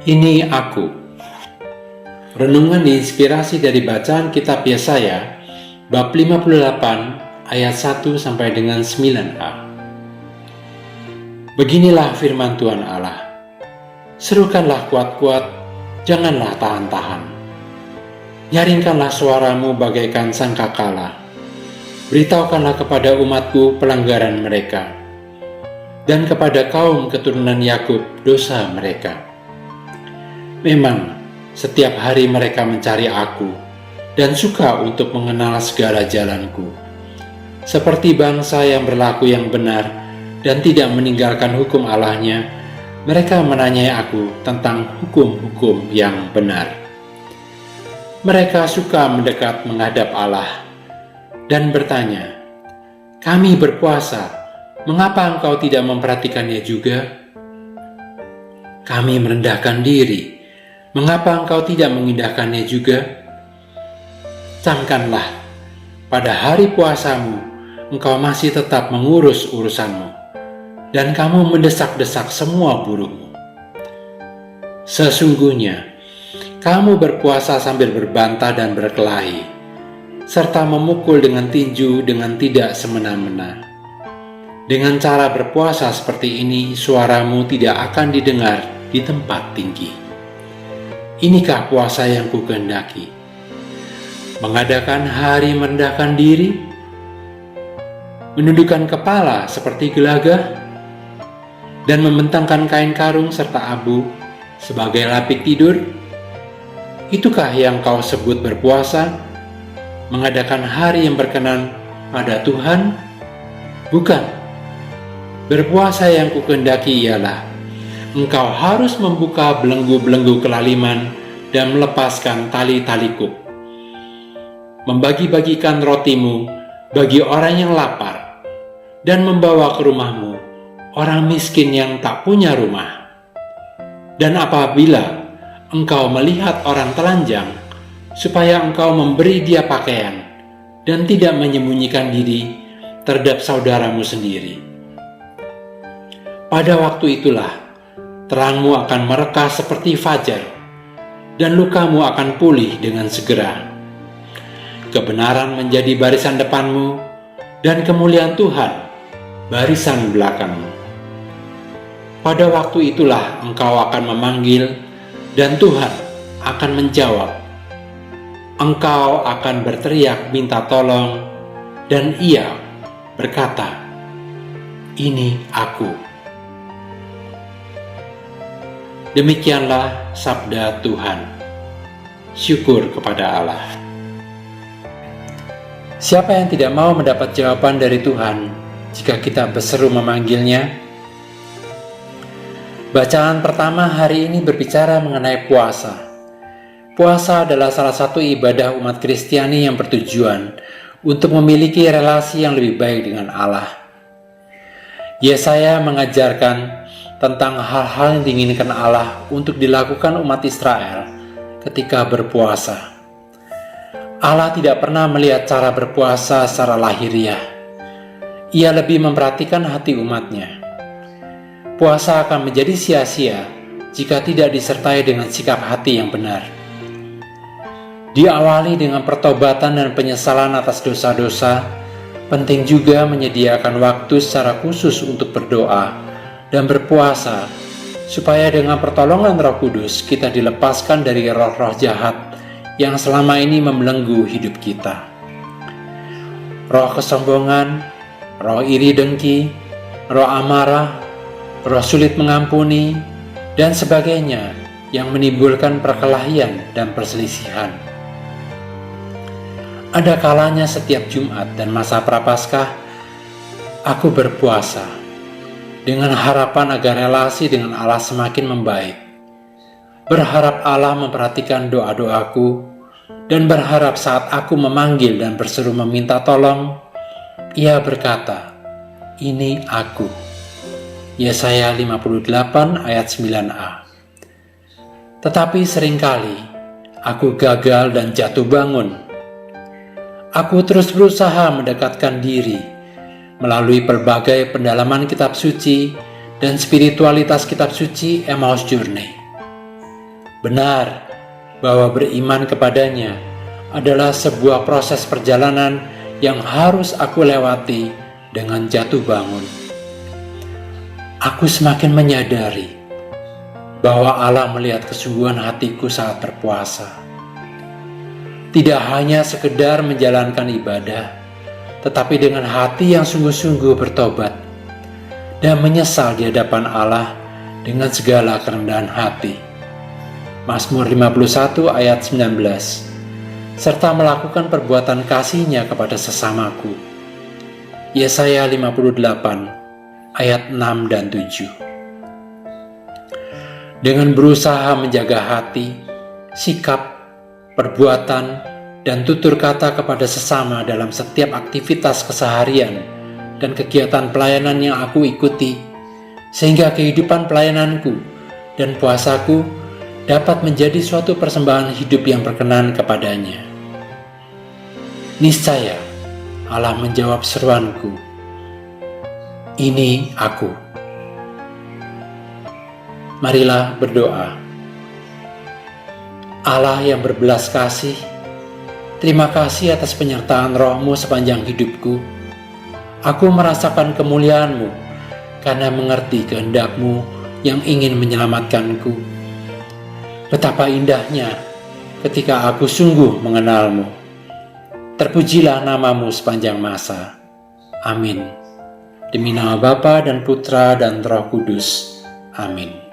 Ini aku. Renungan diinspirasi dari bacaan kitab Yesaya bab 58 ayat 1 sampai dengan 9a. Beginilah firman Tuhan Allah. Serukanlah kuat-kuat, janganlah tahan-tahan. Nyaringkanlah suaramu bagaikan sangkakala. Beritahukanlah kepada umatku pelanggaran mereka, dan kepada kaum keturunan Yakub dosa mereka. Memang setiap hari mereka mencari aku dan suka untuk mengenal segala jalanku. Seperti bangsa yang berlaku yang benar dan tidak meninggalkan hukum Allahnya, mereka menanyai aku tentang hukum-hukum yang benar. Mereka suka mendekat menghadap Allah dan bertanya, "Kami berpuasa, mengapa engkau tidak memperhatikannya juga? Kami merendahkan diri, mengapa engkau tidak mengindahkannya juga? Camkanlah, pada hari puasamu, engkau masih tetap mengurus urusanmu, dan kamu mendesak-desak semua buruhmu. Sesungguhnya, kamu berpuasa sambil berbantah dan berkelahi, serta memukul dengan tinju dengan tidak semena-mena. Dengan cara berpuasa seperti ini, suaramu tidak akan didengar di tempat tinggi. Inikah puasa yang kukehendaki? Mengadakan hari merendahkan diri? Menundukkan kepala seperti gelagah? Dan membentangkan kain karung serta abu sebagai lapik tidur? Itukah yang kau sebut berpuasa? Mengadakan hari yang berkenan pada Tuhan? Bukan. Berpuasa yang kukehendaki ialah engkau harus membuka belenggu-belenggu kelaliman dan melepaskan tali-tali kuk, membagi-bagikan rotimu bagi orang yang lapar, dan membawa ke rumahmu orang miskin yang tak punya rumah. Dan apabila engkau melihat orang telanjang, supaya engkau memberi dia pakaian dan tidak menyembunyikan diri terhadap saudaramu sendiri. Pada waktu itulah terangmu akan mereka seperti fajar, dan lukamu akan pulih dengan segera. Kebenaran menjadi barisan depanmu, dan kemuliaan Tuhan barisan belakangmu. Pada waktu itulah engkau akan memanggil, dan Tuhan akan menjawab. Engkau akan berteriak minta tolong, dan Ia berkata, "Ini aku." Demikianlah sabda Tuhan. Syukur kepada Allah. Siapa yang tidak mau mendapat jawaban dari Tuhan jika kita berseru memanggilnya? Bacaan pertama hari ini berbicara mengenai puasa. Puasa adalah salah satu ibadah umat Kristiani yang bertujuan untuk memiliki relasi yang lebih baik dengan Allah. Yesaya mengajarkan tentang hal-hal yang diinginkan Allah untuk dilakukan umat Israel ketika berpuasa. Allah tidak pernah melihat cara berpuasa secara lahiriah. Ia lebih memperhatikan hati umatnya. Puasa akan menjadi sia-sia jika tidak disertai dengan sikap hati yang benar. Diawali dengan pertobatan dan penyesalan atas dosa-dosa, penting juga menyediakan waktu secara khusus untuk berdoa dan berpuasa, supaya dengan pertolongan Roh Kudus kita dilepaskan dari roh-roh jahat yang selama ini membelenggu hidup kita. Roh kesombongan, roh iri dengki, roh amarah, roh sulit mengampuni, dan sebagainya yang menimbulkan perkelahian dan perselisihan. Ada kalanya setiap Jumat dan masa Prapaskah, aku berpuasa dengan harapan agar relasi dengan Allah semakin membaik. Berharap Allah memperhatikan doa-doaku, dan berharap saat aku memanggil dan berseru meminta tolong, Ia berkata, "Ini aku." Yesaya 58 ayat 9a. Tetapi seringkali aku gagal dan jatuh bangun. Aku terus berusaha mendekatkan diri melalui berbagai pendalaman kitab suci dan spiritualitas kitab suci Emmaus Journey. Benar bahwa beriman kepadanya adalah sebuah proses perjalanan yang harus aku lewati dengan jatuh bangun. Aku semakin menyadari bahwa Allah melihat kesungguhan hatiku saat berpuasa. Tidak hanya sekedar menjalankan ibadah, tetapi dengan hati yang sungguh-sungguh bertobat dan menyesal di hadapan Allah dengan segala kerendahan hati. Mazmur 51 ayat 19, serta melakukan perbuatan kasih-Nya kepada sesamaku. Yesaya 58 ayat 6 dan 7. Dengan berusaha menjaga hati, sikap, perbuatan, dan tutur kata kepada sesama dalam setiap aktivitas keseharian dan kegiatan pelayanan yang aku ikuti, sehingga kehidupan pelayananku dan puasaku dapat menjadi suatu persembahan hidup yang berkenan kepadanya. Niscaya Allah menjawab seruanku, "Ini aku." Marilah berdoa. Allah yang berbelas kasih, terima kasih atas penyertaan Roh-Mu sepanjang hidupku. Aku merasakan kemuliaan-Mu karena mengerti kehendak-Mu yang ingin menyelamatkanku. Betapa indahnya ketika aku sungguh mengenal-Mu. Terpujilah nama-Mu sepanjang masa. Amin. Demi nama Bapa dan Putra dan Roh Kudus. Amin.